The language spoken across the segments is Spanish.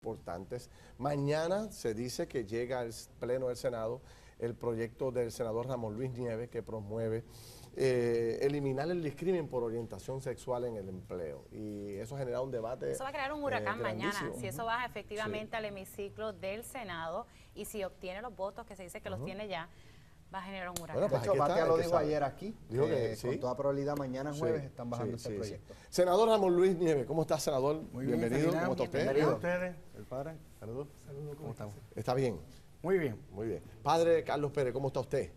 importantes. Mañana se dice que llega al Pleno del Senado el proyecto del senador Ramón Luis Nieves que promueve eliminar el discrimen por orientación sexual en el empleo. Y eso genera un debate. Eso va a crear un huracán mañana, si eso baja efectivamente Sí. al hemiciclo del Senado y si obtiene los votos, que se dice que los tiene ya, va a generar un huracán. Bueno, pues De hecho, aquí está, Batia el lo que dijo sabe. ayer aquí, Dijo que que con sí. toda probabilidad mañana jueves Sí, están bajando sí, ese sí, proyecto. sí. Senador Ramón Luis Nieves, ¿cómo está, senador? Muy bien, Bienvenido, Ferdinand. ¿cómo está usted? Bienvenido a ustedes, el padre. Saludos. Saludos, ¿cómo estamos? ¿Está bien? Muy bien. Muy bien. Padre Carlos Pérez, ¿cómo está usted?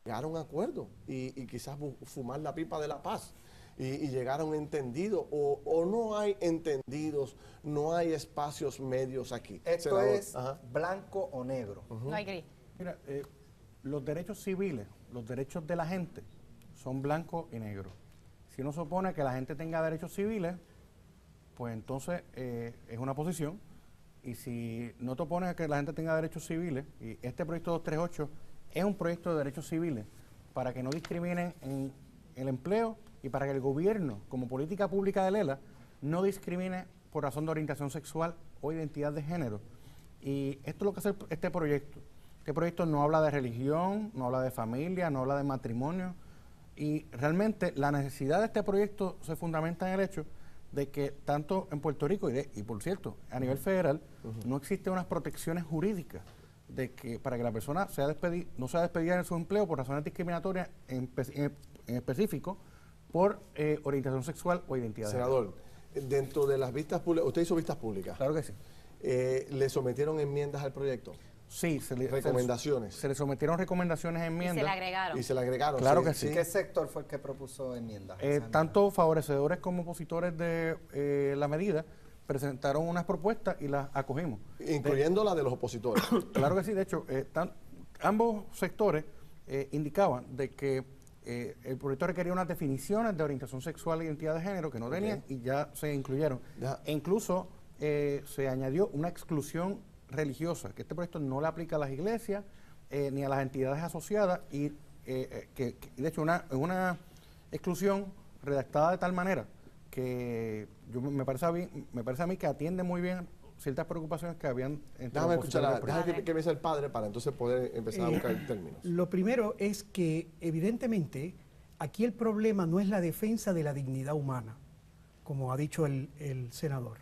Llegar a un acuerdo y quizás fumar la pipa de la paz y llegar a un entendido o no hay entendidos, no hay espacios medios aquí. Esto Senador. es Ajá. blanco o negro. No hay gris. Mira, los derechos civiles, los derechos de la gente, son blanco y negro. Si uno supone que la gente tenga derechos civiles, pues entonces es una posición. Y si no te opones a que la gente tenga derechos civiles, y este proyecto 238 es un proyecto de derechos civiles para que no discriminen en el empleo y para que el gobierno, como política pública de Lela, no discrimine por razón de orientación sexual o identidad de género. Y esto es lo que hace este proyecto. Este proyecto no habla de religión, no habla de familia, no habla de matrimonio. Y realmente la necesidad de este proyecto se fundamenta en el hecho de que tanto en Puerto Rico y por cierto, a nivel federal, no existen unas protecciones jurídicas de que para que la persona no sea despedida en su empleo por razones discriminatorias en específico por orientación sexual o identidad de género. Senador, dentro de las vistas públicas, usted hizo vistas públicas. Claro que sí. ¿Le sometieron enmiendas al proyecto? Sí, Recomendaciones. se le sometieron recomendaciones, Y enmiendas. se le agregaron. Y se le agregaron. Claro que sí. ¿Qué sector fue el que propuso enmiendas? Tanto favorecedores como opositores de la medida presentaron unas propuestas y las acogimos. Incluyendo la de los opositores. Claro que sí, de hecho, ambos sectores indicaban de que el proyecto requería unas definiciones de orientación sexual e identidad de género que no tenían y ya se incluyeron. E incluso se añadió una exclusión religiosa, que este proyecto no le aplica a las iglesias ni a las entidades asociadas y que de hecho una exclusión redactada de tal manera que me parece a mí que atiende muy bien ciertas preocupaciones que habían Déjame escuchar, déjame que me sea el padre para entonces poder empezar a buscar términos. Lo primero es que evidentemente aquí el problema no es la defensa de la dignidad humana, como ha dicho el senador.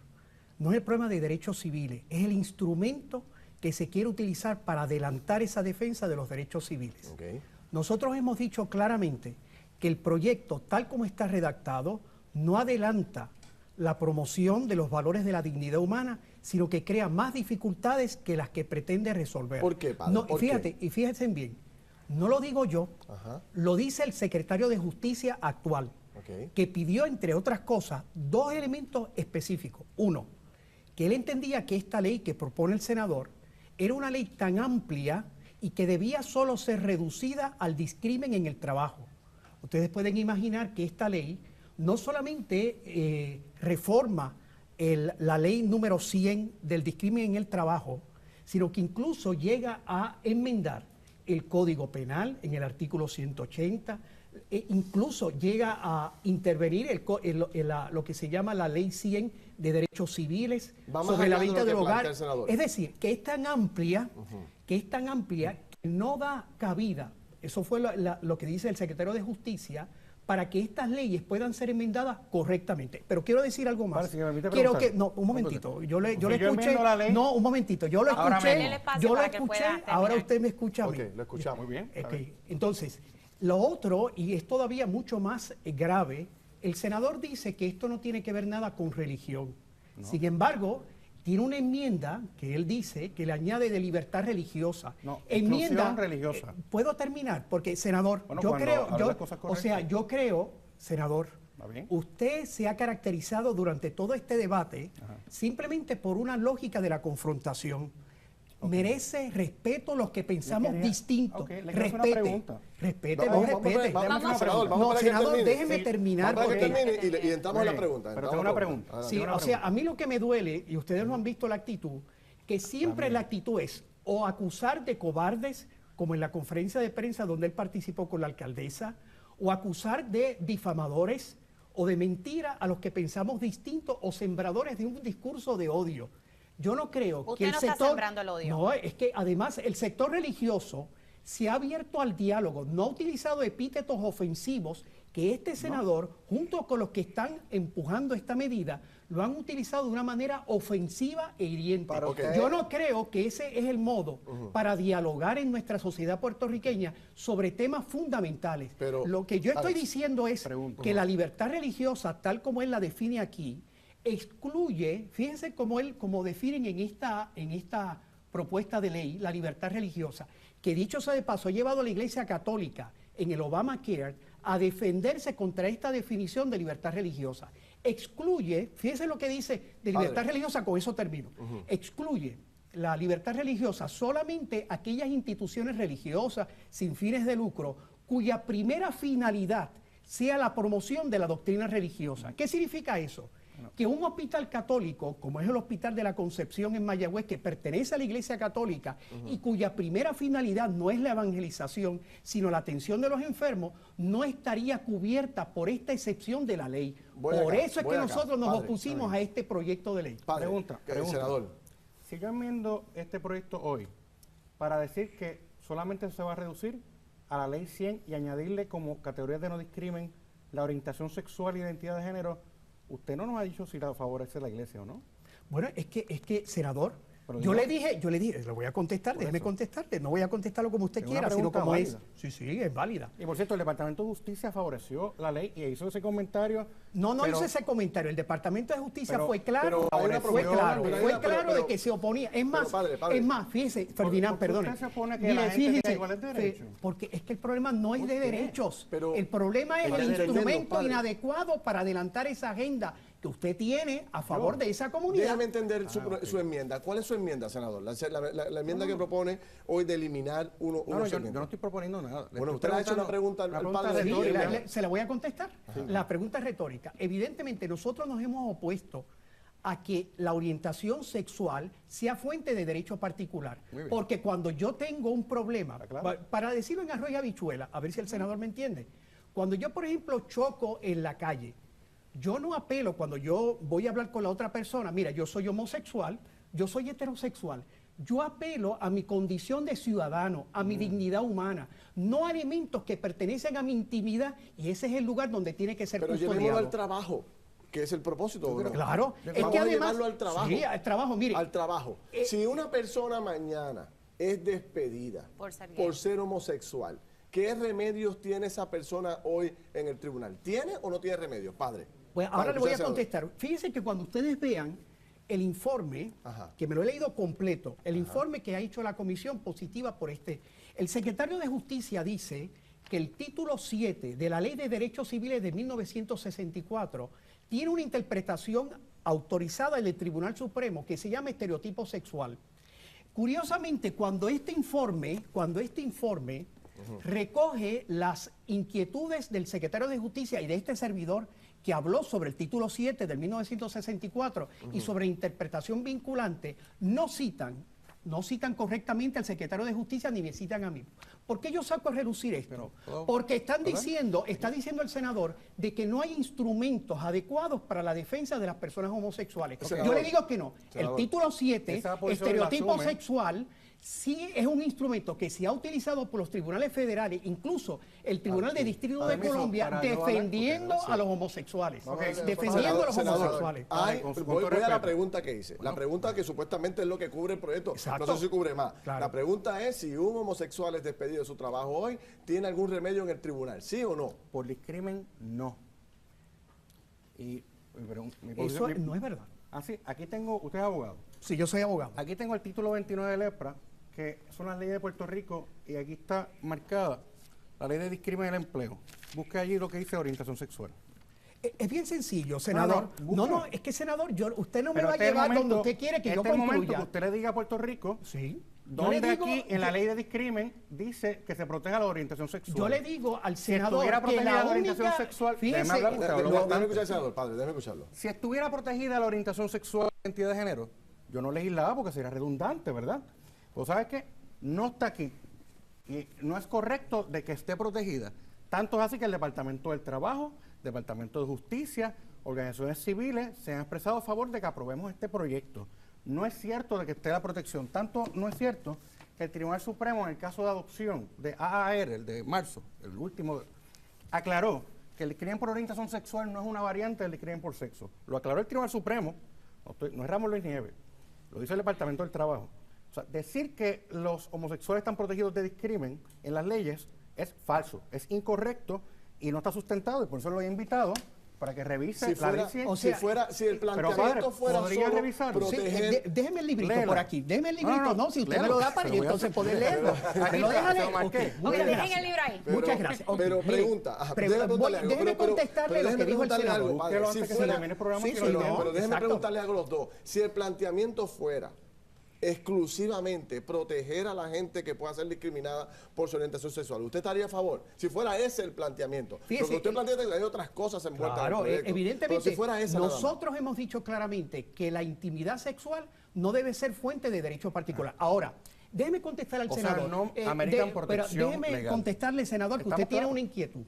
No es el problema de derechos civiles, es el instrumento que se quiere utilizar para adelantar esa defensa de los derechos civiles. Okay. Nosotros hemos dicho claramente que el proyecto, tal como está redactado, no adelanta la promoción de los valores de la dignidad humana, sino que crea más dificultades que las que pretende resolver. ¿Por qué, padre? No, ¿Por fíjate, qué? y fíjense bien, no lo digo yo, lo dice el secretario de Justicia actual, que pidió, entre otras cosas, dos elementos específicos. Uno, que él entendía que esta ley que propone el senador era una ley tan amplia y que debía solo ser reducida al discrimen en el trabajo. Ustedes pueden imaginar que esta ley no solamente reforma la ley número 100 del discrimen en el trabajo, sino que incluso llega a enmendar el Código Penal en el artículo 180, incluso llega a intervenir lo que se llama la Ley 100 de Derechos Civiles sobre la venta del hogar. Es decir, que es tan amplia, que no da cabida, eso fue lo que dice el secretario de Justicia, para que estas leyes puedan ser enmendadas correctamente. Pero quiero decir algo más. Vale, si me permite Quiero preguntar. que, no, un momentito, yo le yo escuché, enmiendo la ley. no, un momentito, yo lo Ahora escuché, mismo. espacio para que pueda ahora terminar. usted me escucha a mí. Ok, lo escuchamos. Muy bien. Ok, entonces, lo otro, y es todavía mucho más grave, el senador dice que esto no tiene que ver nada con religión. No. Sin embargo, tiene una enmienda que él dice que le añade de libertad religiosa. No, enmienda religiosa. ¿Puedo terminar? Porque, senador, Bueno, yo creo, yo creo, senador, bien. usted se ha caracterizado durante todo este debate simplemente por una lógica de la confrontación. Merece respeto los que pensamos distintos. Respete. Senador, déjeme terminar. Y entramos a la pregunta. Pero tengo una pregunta. Sí, o sea, a mí lo que me duele, y ustedes no han visto la actitud, que siempre la actitud es o acusar de cobardes, como en la conferencia de prensa donde él participó con la alcaldesa, o acusar de difamadores o de mentira a los que pensamos distintos o sembradores de un discurso de odio. Yo no creo Usted que el no está sector... sembrando el odio. No, es que además el sector religioso se ha abierto al diálogo, no ha utilizado epítetos ofensivos que este senador, junto con los que están empujando esta medida, lo han utilizado de una manera ofensiva e hiriente. Para usted- Yo no creo que ese es el modo para dialogar en nuestra sociedad puertorriqueña sobre temas fundamentales. Pero, Lo que yo estoy Alex, diciendo es pregunto. que la libertad religiosa, tal como él la define aquí, excluye, fíjense como definen en esta propuesta de ley la libertad religiosa, que dicho sea de paso, ha llevado a la Iglesia Católica en el Obamacare a defenderse contra esta definición de libertad religiosa. Excluye, fíjense lo que dice de libertad Padre. religiosa, con eso termino, excluye la libertad religiosa solamente aquellas instituciones religiosas sin fines de lucro cuya primera finalidad sea la promoción de la doctrina religiosa. ¿Qué significa eso? Que un hospital católico, como es el Hospital de la Concepción en Mayagüez, que pertenece a la Iglesia Católica y cuya primera finalidad no es la evangelización, sino la atención de los enfermos, no estaría cubierta por esta excepción de la ley. Voy Por acá, eso es voy que acá. nosotros nos Padre, opusimos a este proyecto de ley. Padre, Pregunta. senador. Si yo enmiendo este proyecto hoy para decir que solamente se va a reducir a la ley 100 y añadirle como categorías de no discrimen la orientación sexual e identidad de género, usted no nos ha dicho si la favorece la iglesia o no. Bueno, es que, senador, Pero yo diga- le dije, le voy a contestar, Por déjeme eso. contestarte, no voy a contestarlo como usted Es una quiera, sino pregunta como es. válida. Sí, es válida. Y por cierto, el Departamento de Justicia favoreció la ley y hizo ese comentario. No pero- hice ese comentario. El Departamento de Justicia pero- fue claro, pero hay una fue propuesta, claro, pero hay fue una- claro pero- de que se oponía. Es más, padre, es más, fíjese, Ferdinand, ¿por qué perdone. usted se opone que la gente tenga iguales derechos? Porque es que el problema no es ¿Por de qué? derechos. Pero- el problema es Pero el entendiendo, instrumento padre. inadecuado para adelantar esa agenda que usted tiene a favor de esa comunidad. Déjame entender su enmienda. ¿Cuál es su enmienda, senador? La enmienda que propone hoy de eliminar uno No, yo segmentos. no estoy proponiendo nada. Le Bueno, estoy usted le ha hecho una preguntando- pregunta al una padre Sí, retórica. se la voy a contestar. La pregunta es retórica. Evidentemente, nosotros nos hemos opuesto a que la orientación sexual sea fuente de derecho particular. Muy bien. Porque cuando yo tengo un problema, Está claro. para decirlo en arroz y habichuela, a ver si el senador me entiende, cuando yo, por ejemplo, choco en la calle, yo no apelo cuando yo voy a hablar con la otra persona, mira, yo soy homosexual, yo soy heterosexual. Yo apelo a mi condición de ciudadano, a mi dignidad humana, no a elementos que pertenecen a mi intimidad, y ese es el lugar donde tiene que ser Pero llevémoslo custodiado. al trabajo, que es el propósito. ¿o no? Claro, es Vamos que a además llevarlo al trabajo. Sí, al trabajo, mire. Al trabajo. Si una persona mañana es despedida Por ser gay. por ser homosexual, ¿qué remedios tiene esa persona hoy en el tribunal? ¿Tiene o no tiene remedios, padre? Pues ahora Padre, le voy a usted, senador. contestar. Fíjense que cuando ustedes vean el informe, Ajá. que me lo he leído completo, el informe que ha hecho la comisión positiva por el secretario de Justicia dice que el título 7 de la Ley de Derechos Civiles de 1964 tiene una interpretación autorizada en el Tribunal Supremo que se llama estereotipo sexual. Curiosamente, cuando este informe recoge las inquietudes del secretario de Justicia y de este servidor que habló sobre el título 7 del 1964 y sobre interpretación vinculante, no citan correctamente al secretario de Justicia ni me citan a mí. ¿Por qué yo saco a relucir esto? Porque está diciendo el senador de que no hay instrumentos adecuados para la defensa de las personas homosexuales. Senador, Yo le digo que no. senador, El título 7, esa posición la estereotipo asume. sexual, sí es un instrumento que se ha utilizado por los tribunales federales, incluso el Tribunal de Distrito de Permiso, Colombia, para yo hablar, defendiendo porque- a los homosexuales. Ok, Defendiendo a los Senador, homosexuales. hay- Con su voy a la respeto. pregunta que hice. La pregunta que supuestamente es lo que cubre el proyecto. Exacto. No sé si cubre más. Claro. La pregunta es si un homosexual es despedido de su trabajo hoy, ¿tiene algún remedio en el tribunal? ¿Sí o no? Por discrimen, no. Pero mi Eso posición- no es verdad. Ah, sí, aquí tengo, usted es abogado. Si yo soy abogado. Aquí tengo el título 29 de Lepra, que son las leyes de Puerto Rico, y aquí está marcada la ley de discrimen del empleo. Busque allí lo que dice orientación sexual. Es bien sencillo, senador. no, No, busque. es que, senador, usted no me Pero va a este es el llevar donde momento- usted quiere que yo este es el momento concluya. que usted le diga a Puerto Rico, Sí. Yo le donde digo- aquí en la ley de discrimen dice que se proteja la orientación sexual. Yo le digo al Si senador estuviera que protegida la la orientación única... sexual, Fíjese, déjeme hablar, usted habló Déjame bastante. escuchar al senador, padre, déjame escucharlo. Si estuviera protegida la orientación sexual o identidad de género, yo no legislaba porque sería redundante, ¿verdad? Pues ¿sabes qué? No está aquí. Y no es correcto de que esté protegida. Tanto es así que el Departamento del Trabajo, Departamento de Justicia, organizaciones civiles se han expresado a favor de que aprobemos este proyecto. no es cierto de que esté la protección. Tanto no es cierto que el Tribunal Supremo, en el caso de adopción de AAR, el de marzo, el último, aclaró que el discrimen por orientación sexual no es una variante del discrimen por sexo. Lo aclaró el Tribunal Supremo, no es Ramón Luis Nieves, lo dice el Departamento del Trabajo. O sea, decir que los homosexuales están protegidos de discrimen en las leyes es falso, es incorrecto y no está sustentado, y por eso lo he invitado para que revise Si la fuera, ley. si el planteamiento fuera ¿podría solo revisarlo? proteger... Déjeme el librito Léelo. por aquí. Déjeme el librito. No, si usted me léelo. lo da para Pero yo voy a entonces hacer- poder leerlo. Aquí ¿Me lo está, deja se leer? lo marqué. Ok, Ok, muchas dejen gracias. el libro ahí. Muchas gracias. Pero Mire, pregunta, déjeme preguntarle algo. déjeme pero contestarle lo déjeme que dijo el preguntarle senador. algo, padre. Búsquelo Si antes que se fuera- termine el programa. Sí, que sí, lo no, leo. pero déjeme exacto. preguntarle algo a los dos. Si el planteamiento fuera exclusivamente proteger a la gente que pueda ser discriminada por su orientación sexual, ¿usted estaría a favor? Si fuera ese el planteamiento. Fíjese, Porque usted plantea que hay otras cosas envueltas en el Claro, proyecto. evidentemente, Pero si fuera esa nada más. nosotros hemos dicho claramente que la intimidad sexual no debe ser fuente de derecho particular. Ahora, déjeme contestar al O sea, senador. no ameritan pero protección déjeme legal. contestarle, senador, que ¿Estamos usted tiene claros? una inquietud.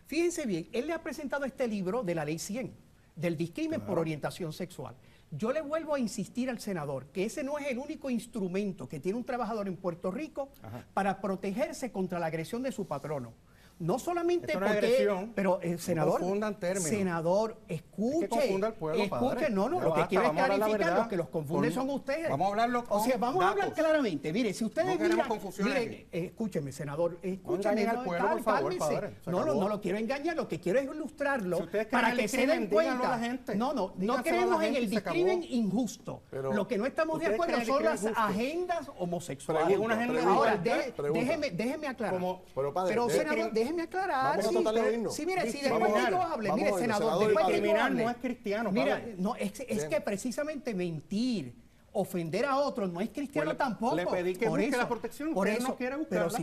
Fíjense bien, él le ha presentado este libro de la Ley 100, del discrimen por orientación sexual. Yo le vuelvo a insistir al senador que ese no es el único instrumento que tiene un trabajador en Puerto Rico para protegerse contra la agresión de su patrono. No solamente Esto no es porque, agresión. pero No senador, confundan términos. senador, escuche, Es que confunda al pueblo, escuche, padre. no, Ya lo que basta, quiero es vamos a hablar la clarificar, verdad los que los confunden con- son ustedes. vamos a hablarlo O sea, con vamos a hablar datos. claramente. Mire, si ustedes No queremos miran, confusiones mire, aquí. escúcheme, senador, escúcheme, engañen al pueblo, por favor, cálmese. padre, se No, acabó. no lo quiero engañar, lo que quiero es ilustrarlo Si ustedes para creen que el se discrimen, den díganlo cuenta. a la gente. No Díganselo a creemos la en gente el y se acabó. discrimen injusto. Pero- Lo que no estamos de ¿Ustedes acuerdo creen son que las es injusto? agendas homosexuales. Pregunta, una agenda Ahora, pregunta. déjeme aclarar. Como- Pero, padre, senador, déjeme aclarar. vamos a Sí, tratar de oírnos. sí, mire, si Dice, después vamos de a que yo oírnos. hable, Vamos mire, a oírnos, senador, senador, después de que yo discriminar hable. no es cristiano, Mira, padre. no, es Bien. que precisamente mentir, ofender a otros no es cristiano Pues le- tampoco. le pedí que Por busque eso, la protección, por usted no eso, quiere pero buscarla.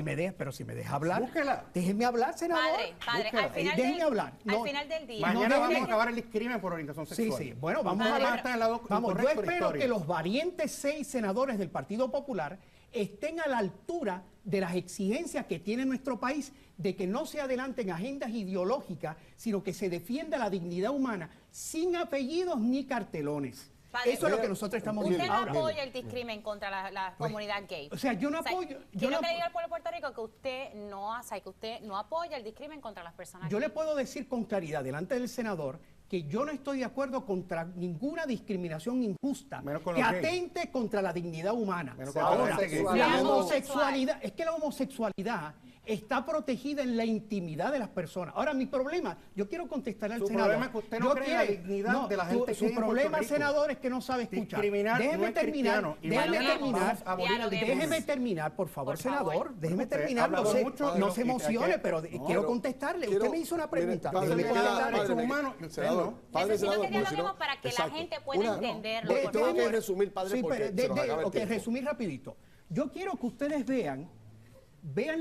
si me deja hablar, Búsquela. déjeme hablar, senador. Padre, Búsquela. al final, Déjeme hablar. al No, final del día. Mañana no, vamos déjeme- a acabar el discrimen por orientación Sí, sexual. sí. Bueno, vamos Padre, a ver. está en el lado Vamos, yo incorrecto de la espero historia. que los valientes 6 senadores del Partido Popular estén a la altura de las exigencias que tiene nuestro país de que no se adelanten agendas ideológicas, sino que se defienda la dignidad humana sin apellidos ni cartelones. Padre, Eso es lo que nosotros estamos Usted viendo no ahora. apoya el discrimen contra la comunidad gay. o sea, yo no apoyo- Yo yo lo no que le digo apo- al pueblo de Puerto Rico que usted no apoya el discrimen contra las personas Yo gay. le puedo decir con claridad delante del senador que yo no estoy de acuerdo contra ninguna discriminación injusta Menos con que los gays. atente contra la dignidad humana. Menos con la Ahora, gente gay. la Seamos homosexualidad, es que la homosexualidad está protegida en la intimidad de las personas. Ahora, mi problema, yo quiero contestar al Su senador. problema es que usted no Yo cree en la dignidad de la gente Su gay en Puerto problema, Rico. senador, es que no sabe escuchar. Discriminar no Déjeme es terminar, cristiano. Y déjeme mañana terminar, vamos a abolir el Dialoguemos. déjeme terminar, por favor, Por favor. senador. Déjeme Usted terminar, ha no hablado se, mucho de no lo se que- emocione, que- pero no, quiero pero contestarle. quiero- Usted me hizo una mire, pregunta. padre, déjeme me queda- contestarle. padre, derechos me- humanos y usted senador, no. padre, Necesito senador, que porque si no- dialoguemos para que la exacto. gente pueda entenderlo, por Tengo que favor. resumir, padre, Sí, porque pero se nos acaba el tiempo. resumir rapidito. Yo quiero que ustedes vean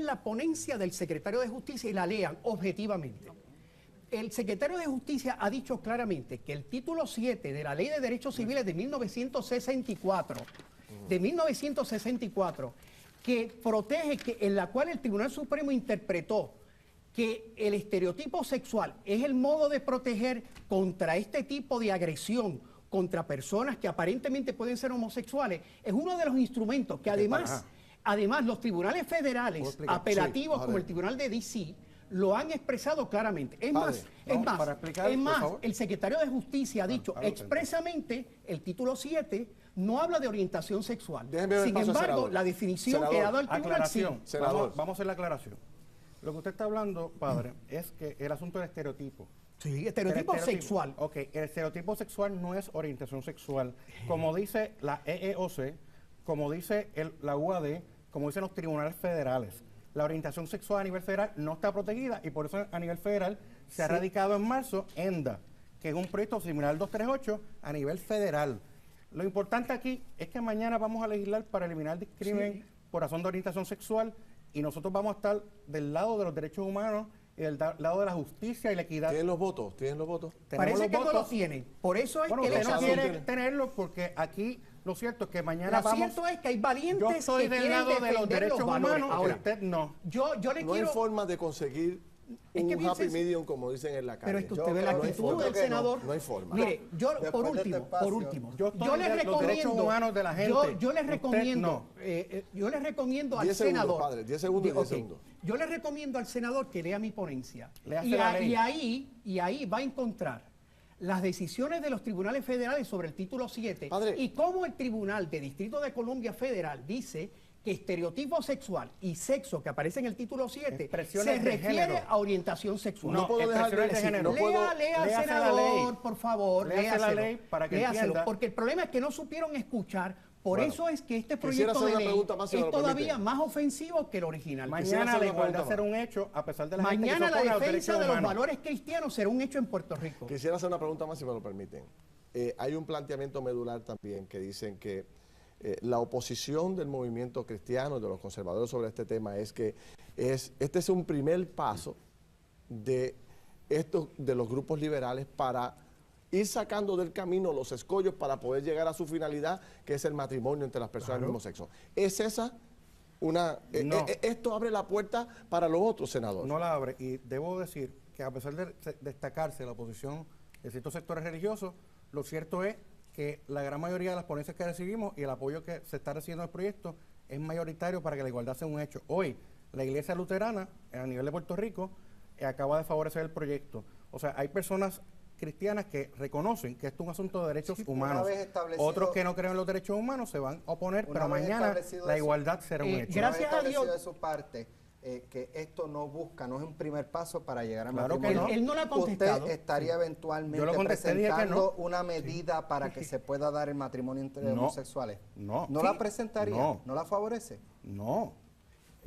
la ponencia del secretario de Justicia y la lean objetivamente. El secretario de Justicia ha dicho claramente que el título 7 de la Ley de Derechos Civiles de 1964, que protege, en la cual el Tribunal Supremo interpretó que el estereotipo sexual es el modo de proteger contra este tipo de agresión contra personas que aparentemente pueden ser homosexuales, es uno de los instrumentos que además los tribunales ¿Puedo federales explicar? apelativos Sí, como el padre. Tribunal de D.C. lo han expresado claramente. Es Padre, más, para explicar, por favor. el secretario de Justicia ha dicho hágalo, expresamente el título 7 no habla de orientación sexual. Déjeme ver Sin paso al embargo, senador. la definición que Senador, ha dado el tribunal sí. Aclaración. Senador. Vamos a hacer la aclaración. Lo que usted está hablando, padre, es que el asunto del estereotipo. Sí, estereotipo El sexual. Ok, el estereotipo sexual no es orientación sexual. Como dice la EEOC, como dice la UAD, como dicen los tribunales federales. La orientación sexual a nivel federal no está protegida y por eso a nivel federal se ha radicado en marzo ENDA, que es un proyecto similar al 238 a nivel federal. Lo importante aquí es que mañana vamos a legislar para eliminar el discrimen por razón de orientación sexual y nosotros vamos a estar del lado de los derechos humanos y del lado de la justicia y la equidad. ¿Tienen los votos? ¿Tienen los votos? Tenemos Parece los que no lo votos. tienen. Por eso es Bueno, que usted les no así quiere tiene. tenerlo porque aquí lo cierto es que mañana Lo vamos... cierto es que hay valientes Yo estoy que del quieren lado de los defender derechos valores. humanos, Ahora, usted no. yo le No hay quiero... forma de conseguir Es que un bien happy sencillo. medium, como dicen en la calle. Pero es que Yo usted ve la creo que actitud no. del Creo que no. senador. No hay forma. Mire, yo Después por de este último, espacio, yo estoy yo les de los derechos recomiendo, humanos de la gente. yo les Usted recomiendo, no. yo les recomiendo al 10 segundos, senador, padre, 10 segundos y 10 Ok. segundos. Yo les recomiendo al senador que lea mi ponencia Léase y, la ley. y ahí va a encontrar las decisiones de los tribunales federales sobre el título 7 Padre. y cómo el Tribunal de Distrito de Columbia Federal dice que estereotipo sexual y sexo que aparece en el título 7 Expresiones se de refiere género. a orientación sexual. No puedo dejar de expresiones de decir, género. no puedo- Lea al léase la senador, ley. por favor, Léase la léaselo. ley para que Léaselo, entienda. porque el problema es que no supieron escuchar, por Bueno, eso es que este quisiera proyecto hacer de una ley pregunta más, si me es lo todavía permite. más ofensivo que el original. Quisiera Mañana hacer la una igualdad pregunta será más. un hecho, a pesar de la gente que Mañana se la opone a los defensa derechos de los humanos. valores cristianos será un hecho en Puerto Rico. Quisiera hacer una pregunta más, si me lo permiten. Hay un planteamiento medular también que dicen que la oposición del movimiento cristiano y de los conservadores sobre este tema es que este es un primer paso de los grupos liberales para ir sacando del camino los escollos para poder llegar a su finalidad, que es el matrimonio entre las personas del mismo sexo. ¿Es esa una... No. esto abre la puerta para los otros, senador? No la abre. Y debo decir que a pesar de destacarse la oposición de ciertos sectores religiosos, lo cierto es que la gran mayoría de las ponencias que recibimos y el apoyo que se está recibiendo al proyecto es mayoritario para que la igualdad sea un hecho. Hoy, la Iglesia Luterana, a nivel de Puerto Rico, acaba de favorecer el proyecto. O sea, hay personas cristianas que reconocen que esto es un asunto de derechos humanos. una vez establecido- Otros que no creen en los derechos humanos se van a oponer, Una pero vez mañana establecido la eso, igualdad será un hecho. gracias a Una vez establecido Dios. de su parte que esto no es un primer paso para llegar al Claro que matrimonio. no. Él no lo ha contestado. Usted estaría eventualmente Yo lo contesté, dije que presentando no. una medida para que se pueda dar el matrimonio entre No. homosexuales. No. ¿No Sí. la presentaría? No. ¿No la favorece? No.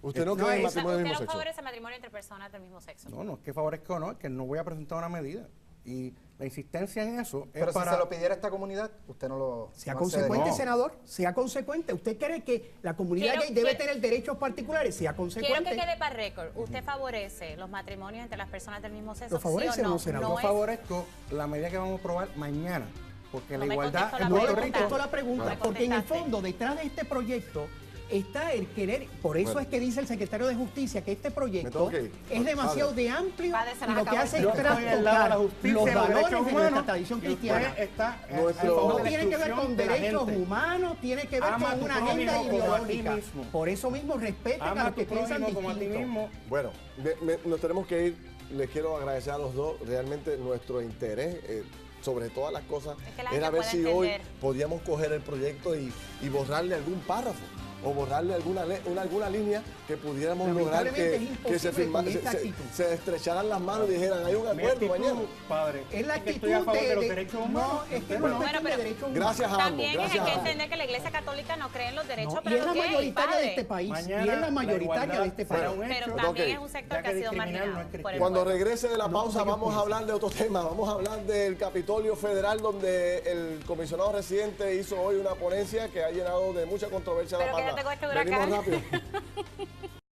¿Usted no No, cree en el esa- matrimonio del Usted mismo no sexo? favorece matrimonio entre personas del mismo sexo. No, no es que favorezca o no, es que no voy a presentar una medida. Y la insistencia en eso es Pero para... si se lo pidiera esta comunidad, usted no lo... Sea no consecuente, No. senador, sea consecuente. ¿Usted cree que la comunidad Quiero- gay debe quiero- tener derechos particulares? Sea Quiero consecuente. que quede para récord. ¿Usted favorece los matrimonios entre las personas del mismo sexo? ¿Lo favorece ¿Sí o o no, no? senador? Yo es- favorezco la medida que vamos a aprobar mañana, porque No la me igualdad contestó la en No le Puerto pregunta. Rico... contesto la pregunta, Bueno. porque en el Contestaste. fondo, detrás de este proyecto está el querer, por eso Bueno. es que dice el secretario de Justicia que este Me proyecto tengo que ir. es demasiado Padre. de amplio Padre, se y nos lo que acabó hace el es Yo estoy del lado de la trastocar justicia los y los valores derechos de nuestra humanos. tradición Y usted cristiana. está Nuestro- a favor No de la tiene que ver exclusión con de la derechos gente. humanos, tiene que ver Ama a con tu una agenda prójimo como a ti ideológica. mismo. Por eso mismo respeten Ama a a los tu que piensan prójimo como a ti distinto. mismo. Bueno, nos tenemos que ir. Les quiero agradecer a los dos. Realmente nuestro interés, sobre todas las cosas, Es que la era gente ver puede si hoy entender. podíamos coger el proyecto y borrarle algún párrafo o borrarle alguna línea que pudiéramos lograr Lamentablemente que es se, imposible con esta actitud. se estrecharan las manos y dijeran, hay un Mi acuerdo actitud, mañana. padre, Es la que actitud estoy a favor de los de- derechos no, humanos. es que no Bueno. es cuestión de Bueno, derechos humanos. Gracias a ambos. También Gracias hay a que ambos. entender que la Iglesia Católica no cree en los derechos, No, y pero es la los gays, mayoritaria de padre. este país. Mañana y es la la mayoritaria igualdad de este será país. un Pero hecho, también Ok. es un sector Ya que ha que sido discriminar no es marginado por el cristiano. Cuando pueblo. regrese de la No, pausa porque vamos a hablar de otro tema, vamos a hablar del Capitolio Federal donde el comisionado residente hizo hoy una ponencia que ha llenado de mucha controversia a la Pero palma. quédate con este Venimos huracán. rápido.